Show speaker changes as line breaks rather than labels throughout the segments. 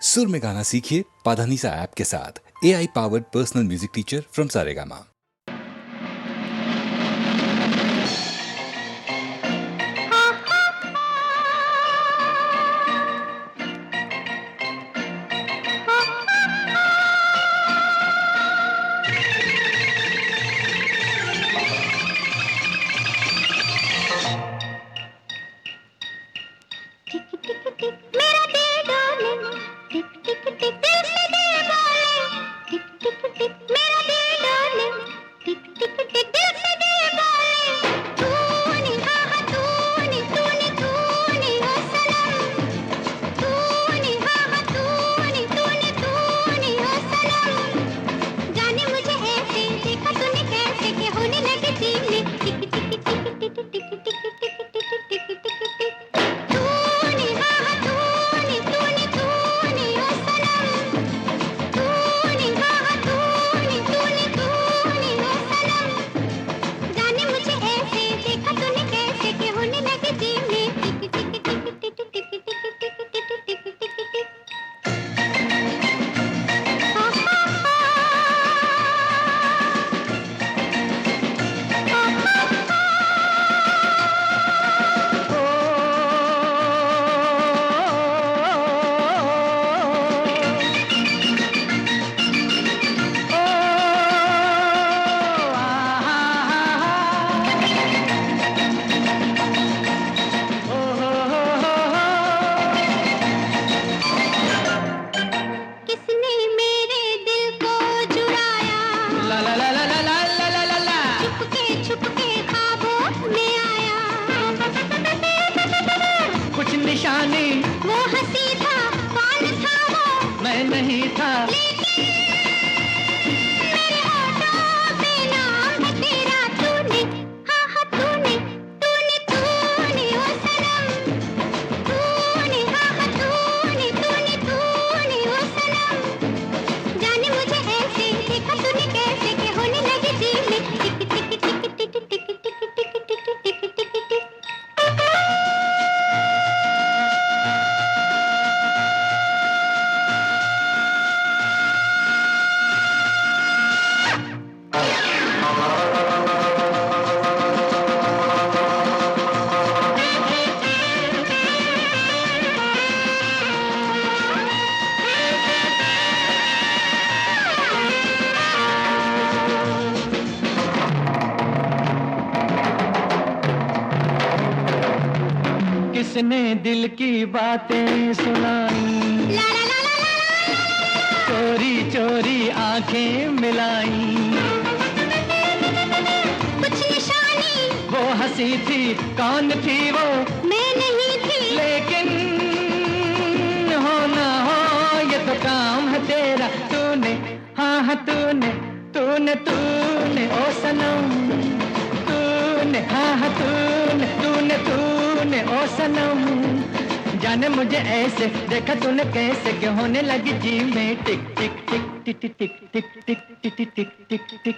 सुर में गाना सीखिए पाधानीसा ऐप के साथ। AI powered personal music teacher from Saregama.
टिक टिक टिक मेरा दिल डोले, टिक टिक टिक दिल से दिल बोले, टिक टिक टिक मेरा दिल डोले, टिक टिक टिक दिल से दिल बोले। तूने हाँ तूने तूने तूने ओ सनम, तूने हाँ तूने तूने तूने ओ सनम। जाने मुझे ऐसे देखा तूने कैसे कि होने लगी दिल में टिक टिक टिक टिक टिक टिक टिक टिक टिक टिक टिक। तूने हाँ तूने तूने तूने ओ सनम, तूने हाँ तूने तूने तूने ओ सनम। जाने मुझे ऐसे देखा तूने कैसे कि होने लगी दिल में टिक टिक टिक टिक टिक टिक टिक टिक टिक टिक। किसने मेरे दिल को चुराया,
ला ला ला ला ला ला ला ला ला ला।
छुप के ख्वाबों में आया।
कुछ निशानी
वो हंसी था, कौन था वो,
मैं नहीं था,
मेरे होठों पे नाम है तेरा। तूने हाँ तूने तूने तूने ओ सनम, तूने हाँ तूने तूने तूने ओ सनम। जाने मुझे ऐसे देखा तूने कैसे कि होने लगी दिल में टिक टिक टिक टिक टिक टिक टिक टिक टिक टिक।
किसने दिल की बातें सुनाई,
ला ला ला ला ला।
चोरी चोरी आंखें मिलाई।
कुछ निशानी
वो हंसी थी, कौन थी वो,
मैं नहीं थी,
लेकिन हो ना हो ये तो काम है तेरा। तूने हाँ तूने तूने तूने ओ सनम, तूने हाँ तूने तूने तूने ओ सनम। जाने मुझे ऐसे देखा तूने कैसे कि होने लगी जी में टिक टिक टिक टिक टिक टिक टिक टिक टिक टिक टिक।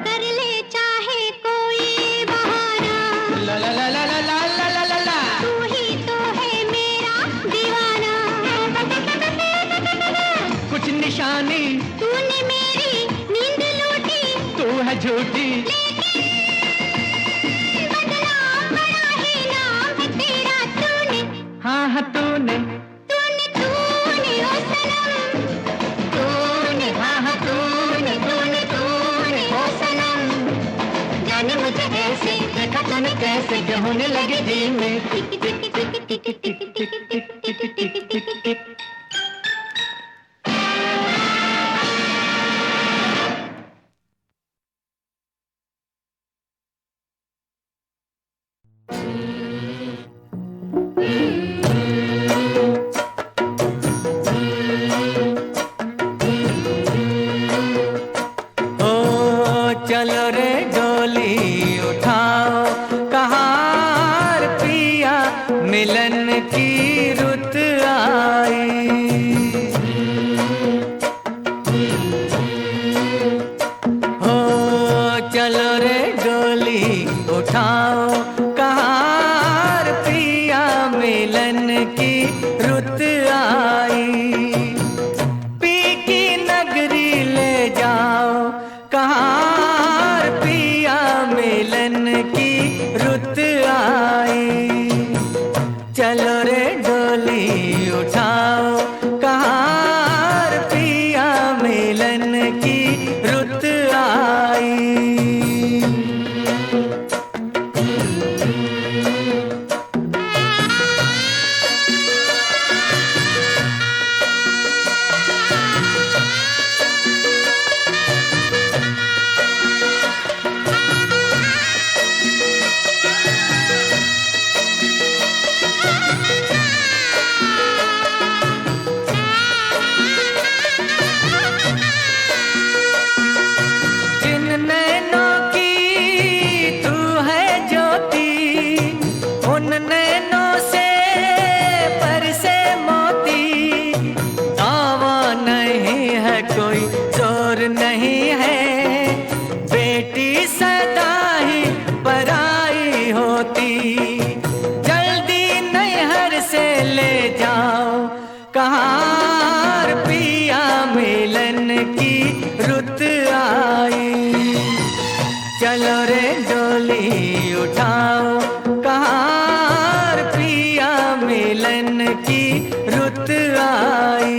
कर ले चाहे कोई बहाना,
ला ला ला ला ला ला ला ला ला ला।
तू ही तो है मेरा दीवाना।
कुछ निशानी
तूने मेरी नींद लूटी,
तू है झूठी,
बदनाम बड़ा ही नाम है तेरा। तूने
हाँ तूने
तूने तूने ओ सनम,
तूने हाँ तूने तूने तूने
ओ सनम।
जाने मुझे ऐसे देखा तूने कैसे कि होने लगी दिल में
टिक टिक टिक टिक टिक टिक टिक टिक टिक टिक टिक।
ओ चलो रे डोली उठाओ कहार पिया मिलन की रुत आई। हो चलो रे डोली उठाओ कहार पिया मिलन की रुत आई। पी की नगरी ले जाओ कहार पिया मिलन की रुत आई। चलो रे डोली उठाओ कहार पिया मिलन की रुत आई। जिन नैनों की तू है ज्योति, उन नैनों से बरसे मोती। दावा नहीं है कोई जोर नहीं है, बेटी सदा ही पराई होती। जल्दी नैहर से ले जाओ कहार पिया मिलन की रुत आई। चलो रे डोली उठाओ कहार पिया मिलन की रुत आई।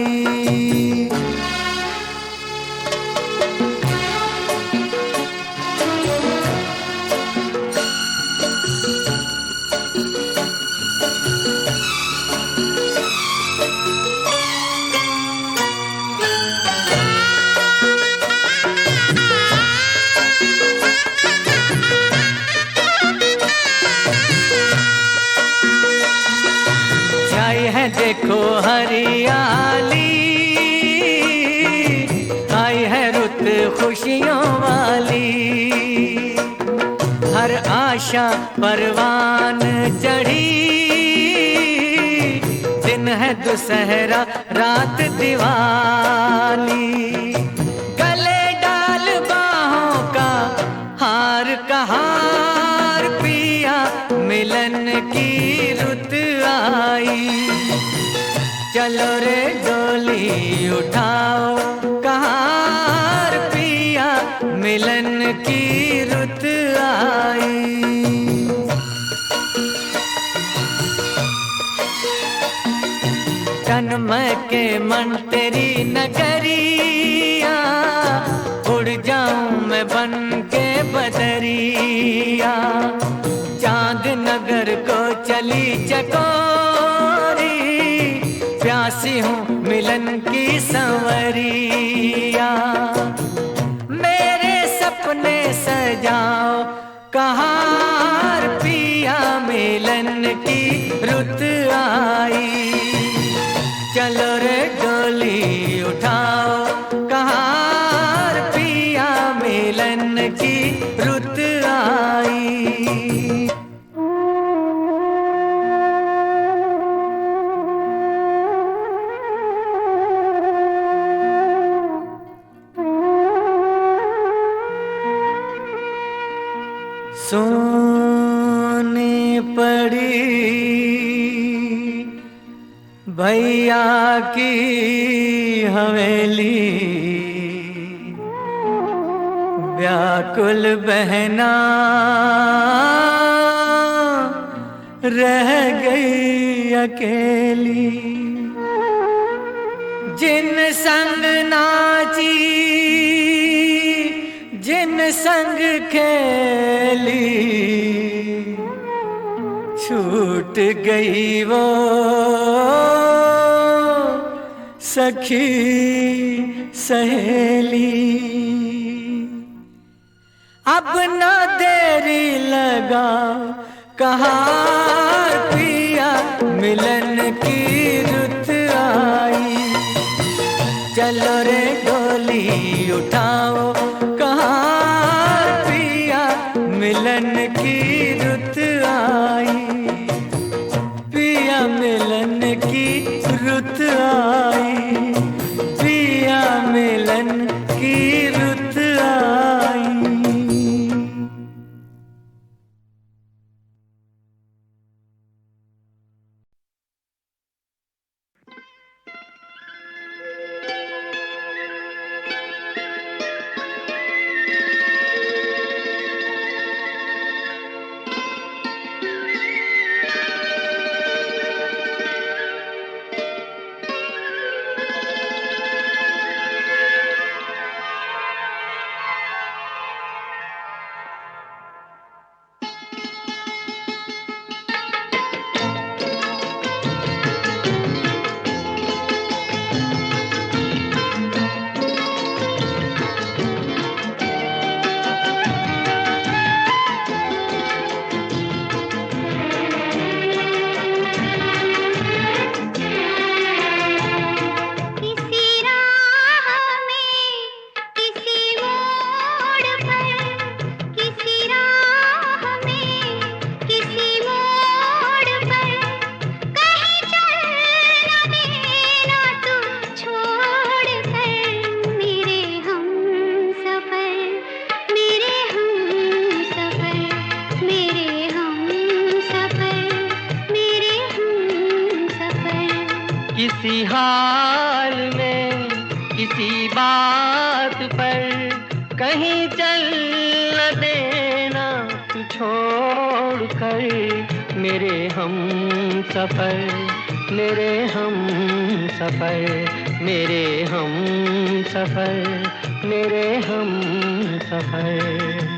छाई है देखो हरियाली, आई है रुत खुशियों वाली। हर आशा परवान चढ़ी, दिन है दुसहरा रात दिवाली। गले डाल बाहों का हार कहार पिया मिलन की रुत आई। चलो रे डोली उठाओ कहार पिया मिलन की रुत आई। जन्म के मन तेरी नगरिया, उड़ जाऊं मैं बन के बदरिया। चांद नगर को चली चकोरी, प्यासी हूँ मिलन की संवरिया। मेरे सपने सजाओ कहार पिया मिलन की रुत आई। चलो रे डोली उठाओ कहार पिया मिलन की रुत आई। सोनी पड़ी भैया की हवेली, व्याकुल बहना रह गई अकेली। जिन संग नाची जिन संग खेली, छूट गई वो सखी सहेली। अब ना देरी लगा कहाँ पिया मिलन की रुत आई। चलो रे डोली उठाओ, कहाँ पिया मिलन की रुत आई। पिया मिलन की रुत आई, पिया मिलन की रुत आई। किसी हाल में किसी बात पर कहीं चल न देना तू छोड़ कर मेरे हम सफर, मेरे हम सफर, मेरे हम सफर, मेरे हम सफर।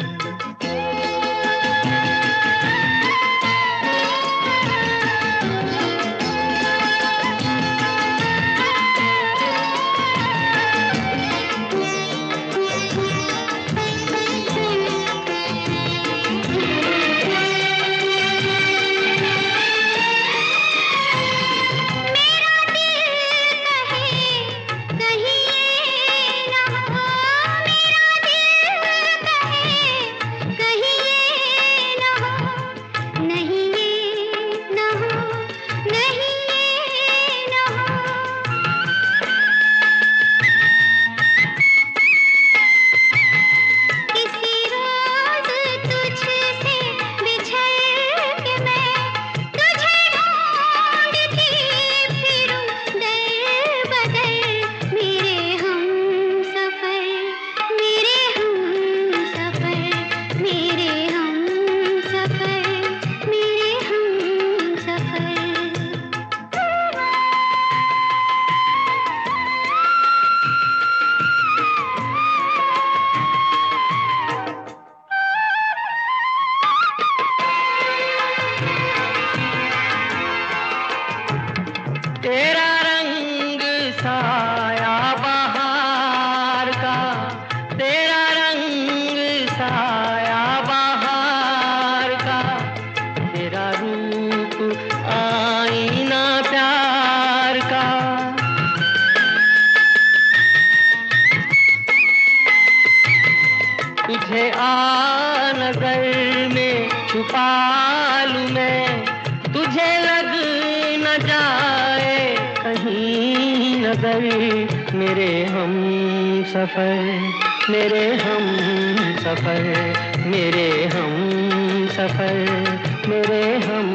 तेरा रंग साया बहार का, तेरा रंग साया बहार का, तेरा रूप आईना प्यार का। तुझे आ नजर में छुपा लूं मैं, तुझे लग न जाए कहीं नजर मेरे हम सफर, मेरे हम सफर, मेरे हम सफर, मेरे हम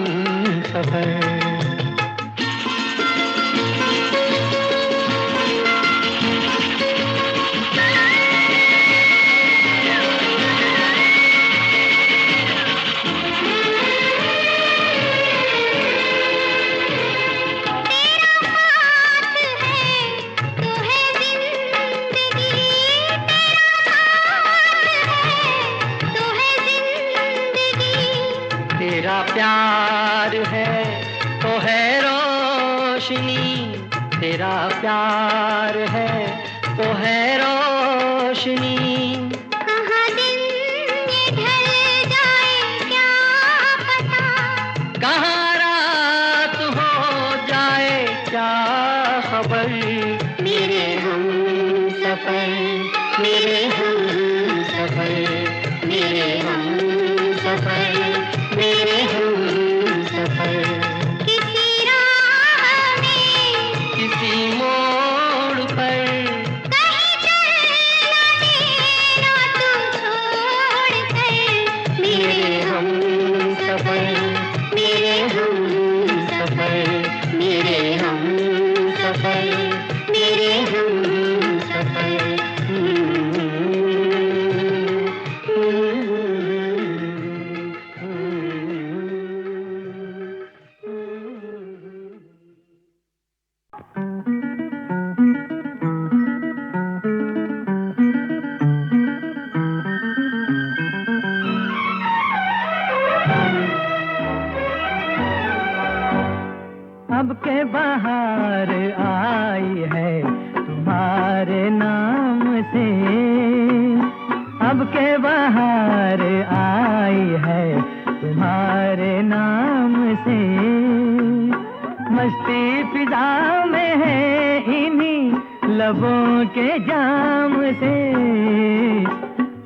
सफर। तेरा प्यार है तो है रोशनी, तेरा प्यार है तो है रोशनी।
कहाँ दिन ये ढल जाए क्या पता,
मेरे हमसफर, मेरे हमसफर।
किसी राह में
किसी मोड़ पर
कहीं चलना देना तू छोड़ कर,
मेरे हमसफर, मेरे हमसफर, मेरे हमसफर, मेरे हमसफर। अब के बाहर आई है तुम्हारे नाम से, अब के बाहर आई है तुम्हारे नाम से। मस्ती फिजा में है इन्हीं लबों के जाम से,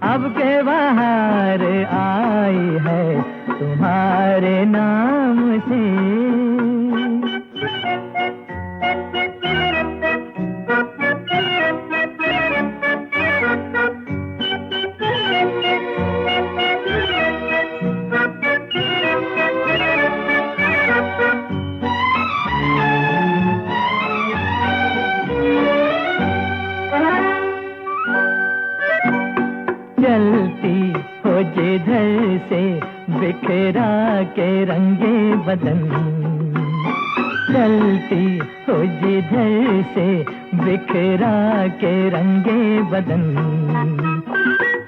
अब के बाहर आई है तुम्हारे नाम से। चलती हो जिधर से बिखरा के रंगे बदन, चलती हो जिधर से बिखरा के रंगे बदन।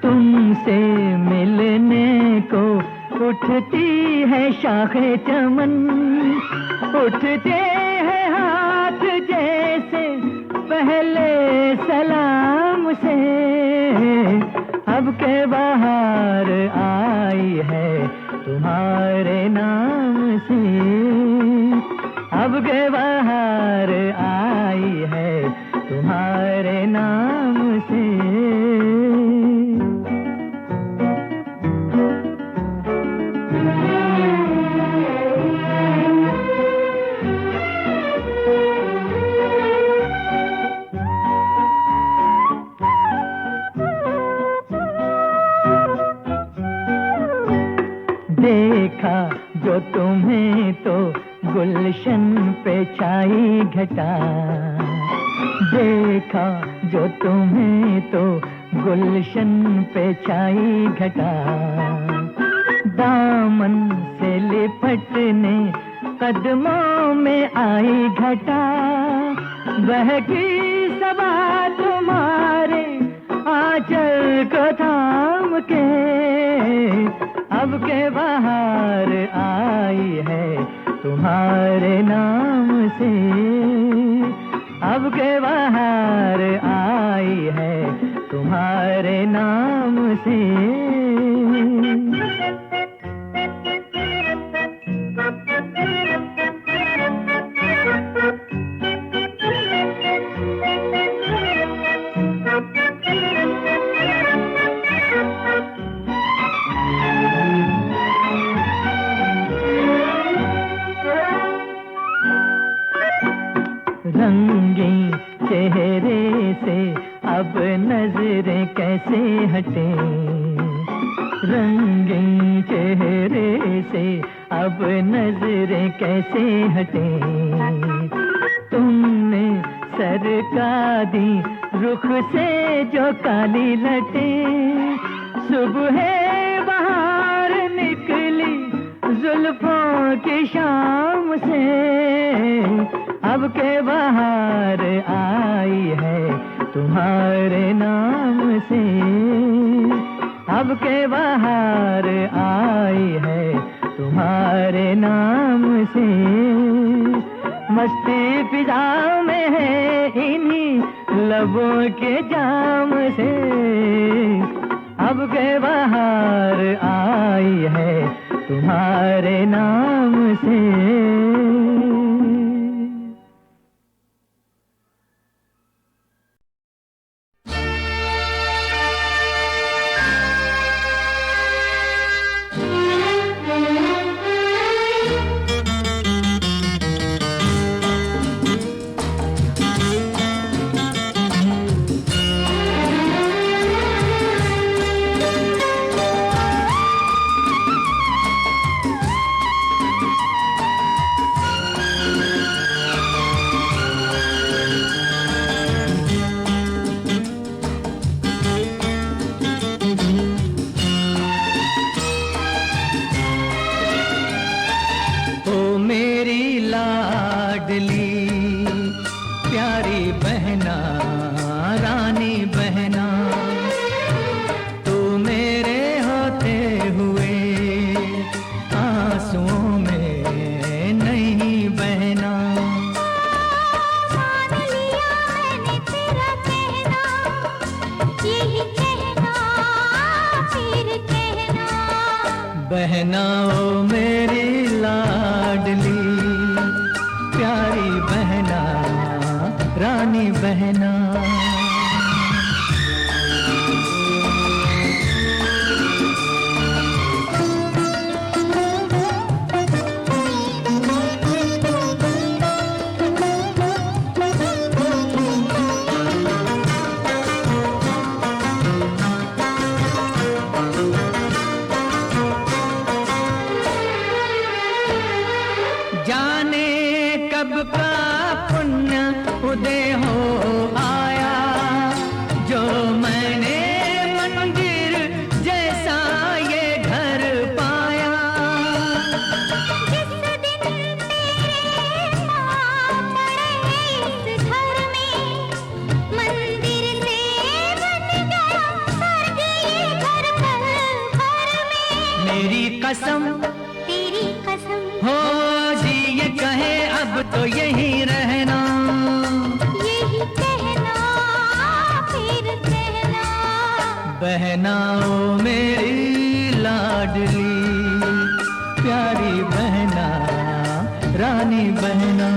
तुमसे मिलने को उठती है शाखे चमन, उठते हैं हाथ जैसे पहले सलाम से। अब के बाहर आई है तुम्हारे नाम से, अब के बाहर आई है तुम्हारे नाम से। देखा जो तुम्हें तो गुलशन पे छाई घटा, देखा जो तुम्हें तो गुलशन पे छाई घटा। दामन से लिपटने कदमों में आई घटा, बहकी सबा तुम्हारे आंचल को थाम के। अब के बाहर आई है तुम्हारे नाम से, अब के बाहर आई है तुम्हारे नाम से। रंगी चेहरे से अब नजरें कैसे हटे, रंगी चेहरे से अब नजरें कैसे हटे। तुमने सरका दी रुख से जो काली लटें, सुबह बाहर निकली जुल्फों की शाम से। अब के बाहर आई है तुम्हारे नाम से, अब के बाहर आई है तुम्हारे नाम से। मस्ती फिजा में है इन्हीं लबों के जाम से, अब के बाहर आई है तुम्हारे नाम से। बहना ओ मेरी लाडली, प्यारी बहना, रानी बहना। जाने कब का पुण्य उदय हो आया, जो मैंने मंदिर जैसा ये घर पाया।
जिस दिन तेरे पाँव पड़े इस घर में, मंदिर से बन गया स्वर्ग ये घर पल भर में।
मेरी कसम,
तेरी कसम,
हो जी ये कहे अब तो यहीं रहना,
यही कहना फिर कहना।
बहना ओ मेरी लाडली, प्यारी बहना, रानी बहना।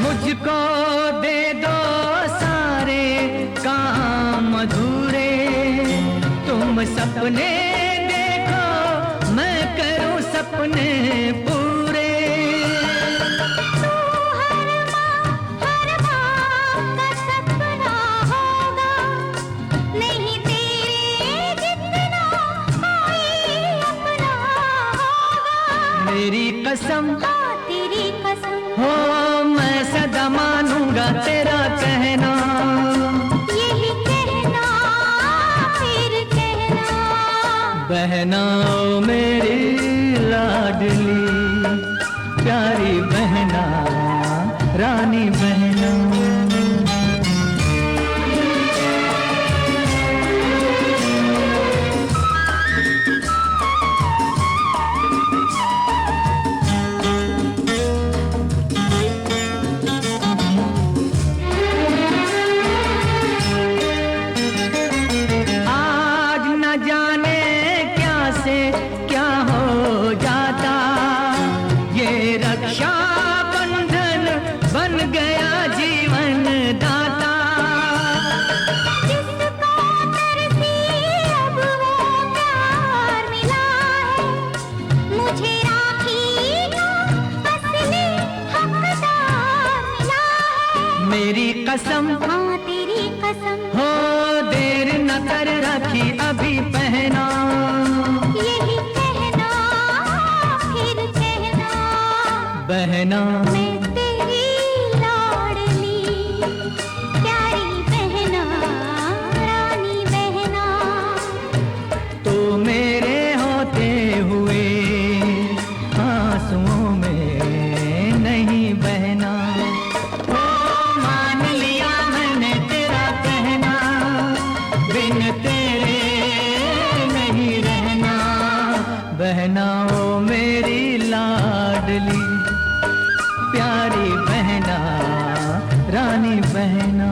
मुझको दे दो सारे काम अधूरे, तुम सपने देखो मैं करूं सपने पूरे।
तू हर बाप का सपना होगा, नहीं तेरे जितना कोई अपना होगा।
मेरी कसम,
हाँ तेरी कसम,
हो मैं सदा मानूंगा तेरा कहना,
यही कहना फिर कहना।
बहना ओ मेरी लाडली, प्यारी बहना, रानी बहना। आज न जाने क्या से क्या हो जाता, ये रक्षा बंधन बन गया जीवन दाता।
जिसको तरसी अब वो प्यार मिला है, मुझे राखी का असली हकदार मिला है।
मेरी कसम,
हाँ तेरी कसम,
हो देर न कर राखी अभी पहना,
यही कहना फिर कहना।
बहना
मैं तेरी लाडली, प्यारी बहना, रानी बहना।
तो मेरे होते हुए आंसुओं में नहीं बहना। ओ मान लिया मैंने तेरा कहना, बिन तेरे नहीं रहना। बहना ओ मेरी लाडली, प्यारी बहना, रानी बहना।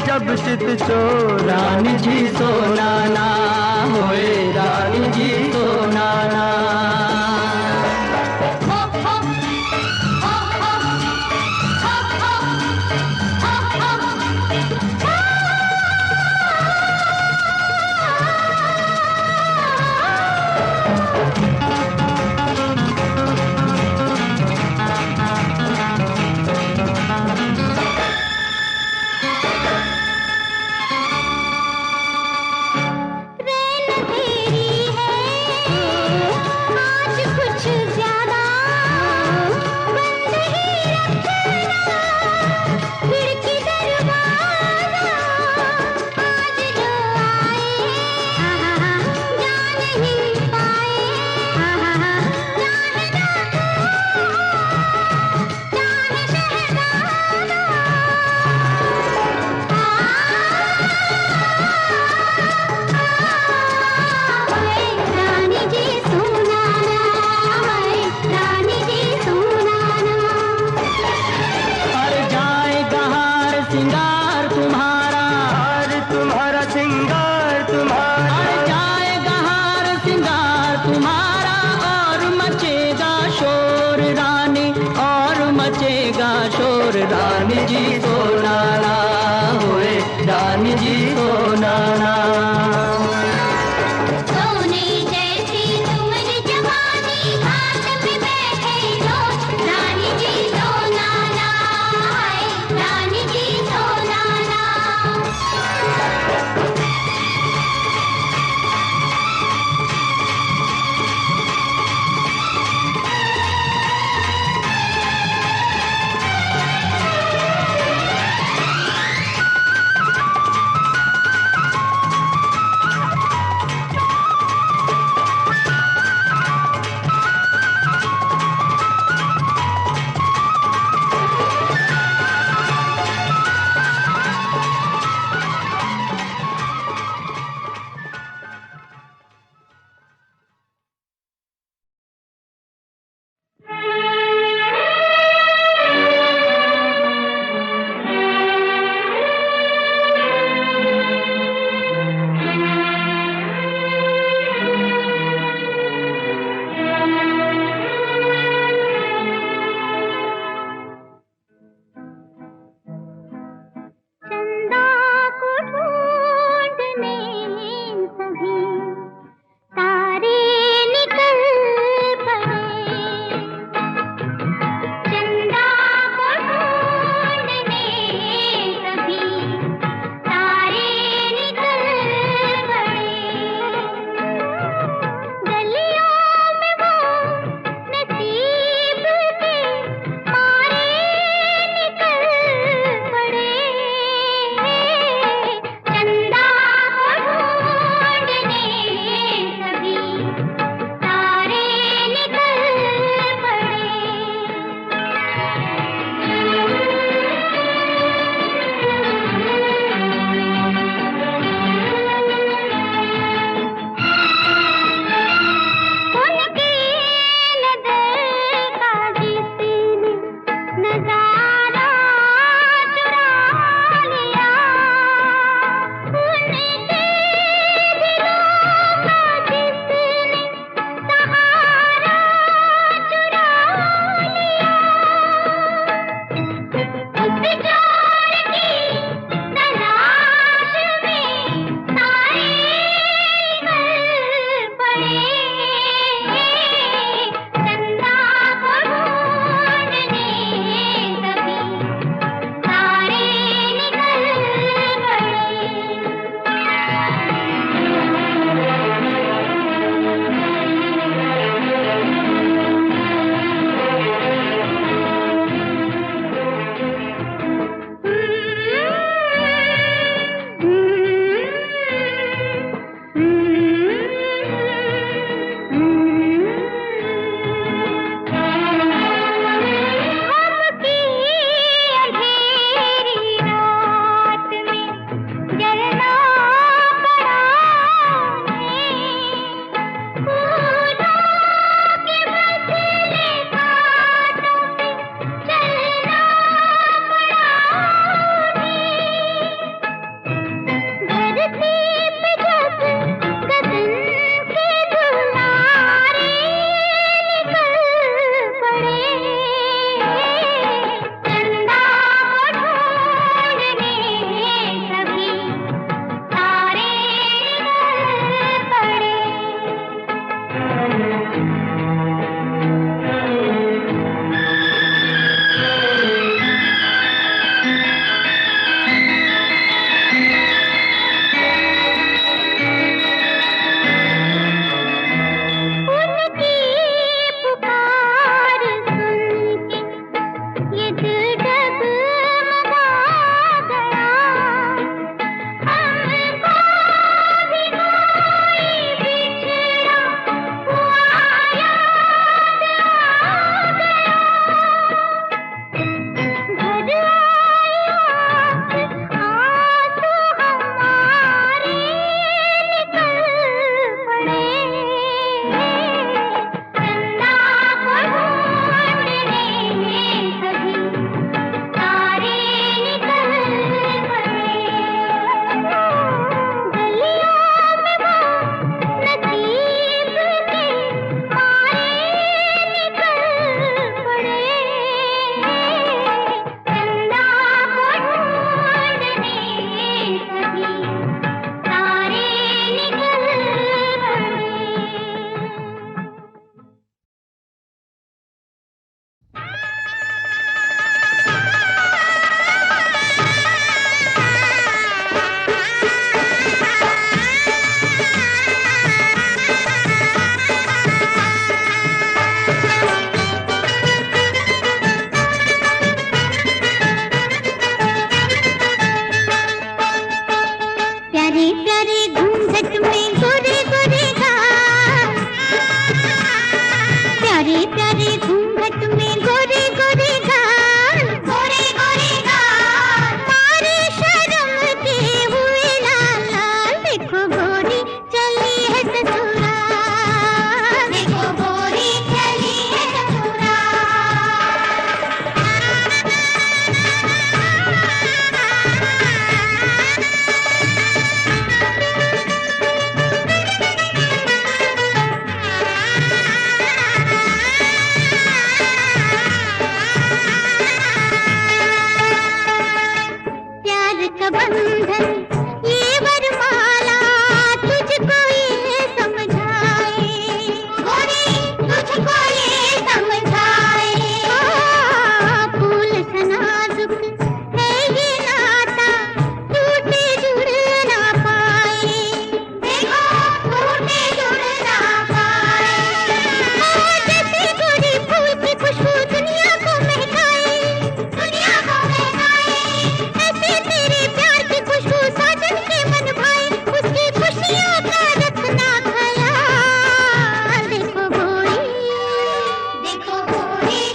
जब चित चोर रानी जी सोना ना होए, रानी जी सोना ना।
आज
तुम्हारा,
हार तुम्हारा सिंगार तुम्हारा,
और जाएगा हार सिंगार तुम्हारा, और मचेगा शोर रानी, और मचेगा शोर रानी जी सोना ना होए, रानी जी सोना ना।
सोने जैसी तुम्हारी जवानी, घाट पे बैठे लोग, रानी जी सोना ना, हाय रानी जी सोना ना। प्यारे घूंघट में गोरे गोरे गाल, प्यारे प्यारे घूंघट में गोरे गोरे गाल, गोरे गोरे गाल, मारे शर्म के हुए लाल लाल। देखो गोरी चली है ससुराल, देखो गोरी चली है प्यार का बंधन ये वरमाला तुझको ये समझाए, गोरी तुझको ये समझाए। फूल सा नाजुक है ये नाता, टूटे जुड़ ना पाए, देखो टूटे जुड़ ना पाए। जैसे गोरी फूल की खुशबू दुनिया को महकाए, दुनिया को महकाए, ऐसे तेरे प्यार की खुशबू साजन के मन भाए, उसकी खुशियों का रखना ख्याल। देखो गोरी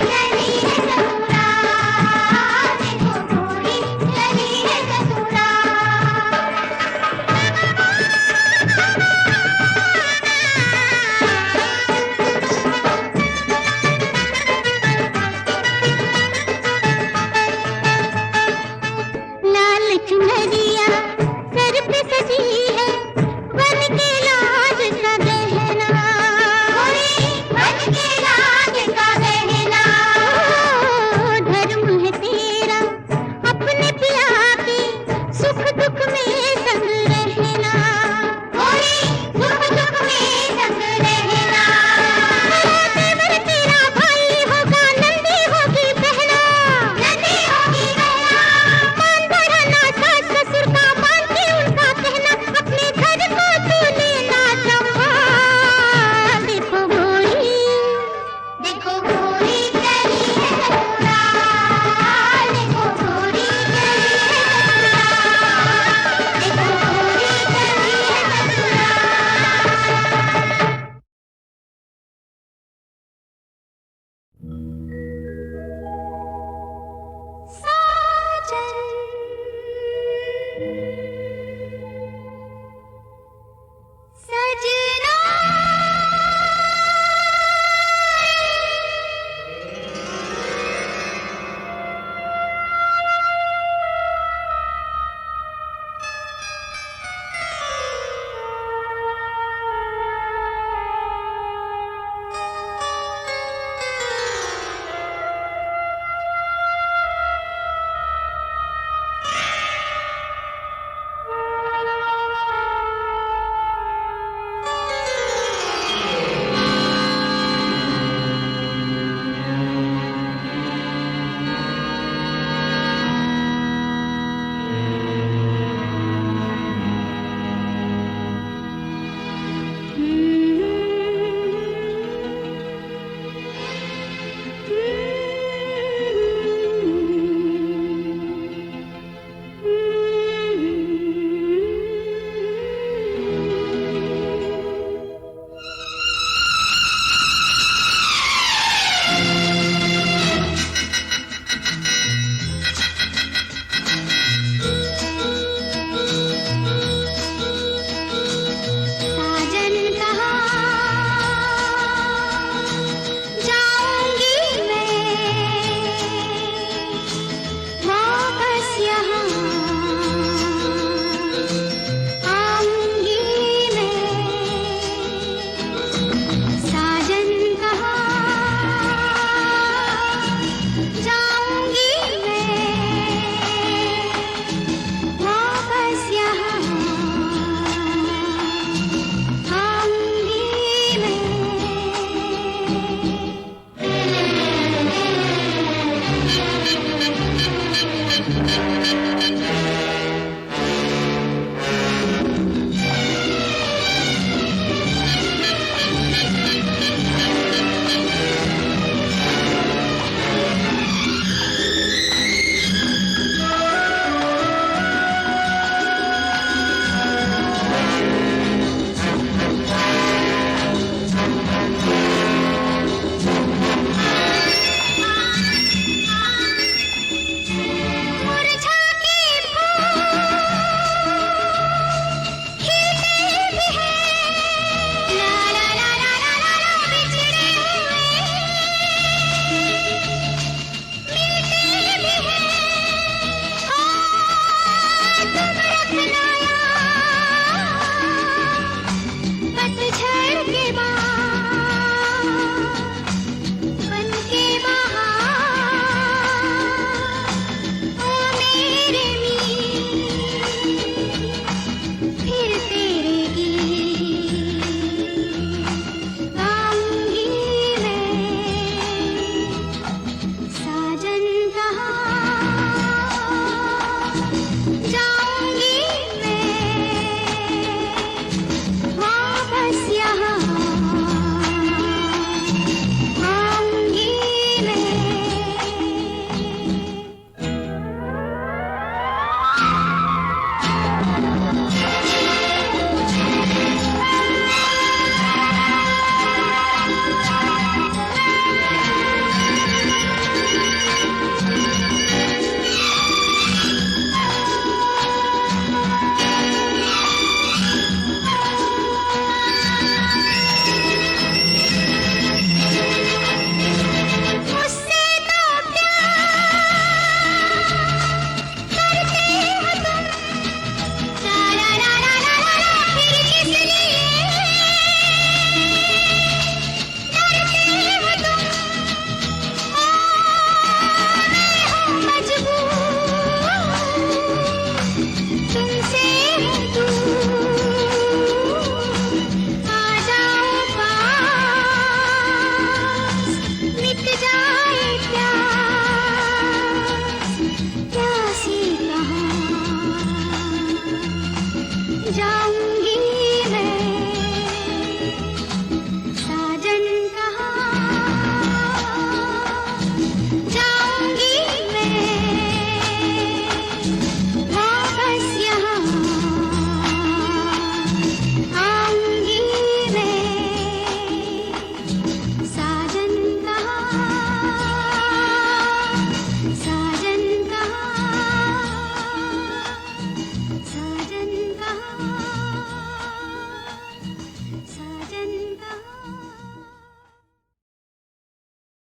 चली है ससुराल, देखो गोरी चली है लाल चुनरिया सर पे सजी है, बन के लाज का गहना, बन के लाज का गहना। धर्म है तेरा अपने पिया के, सुख दुख में संग रहना, सुख दुख में संग रहना। देवर तेरा भाई होगा, नंदी होगी बहना, नंदी होगी बहना। मान बढ़ाना सास ससुर का, मान के उनका कहना, जाऊं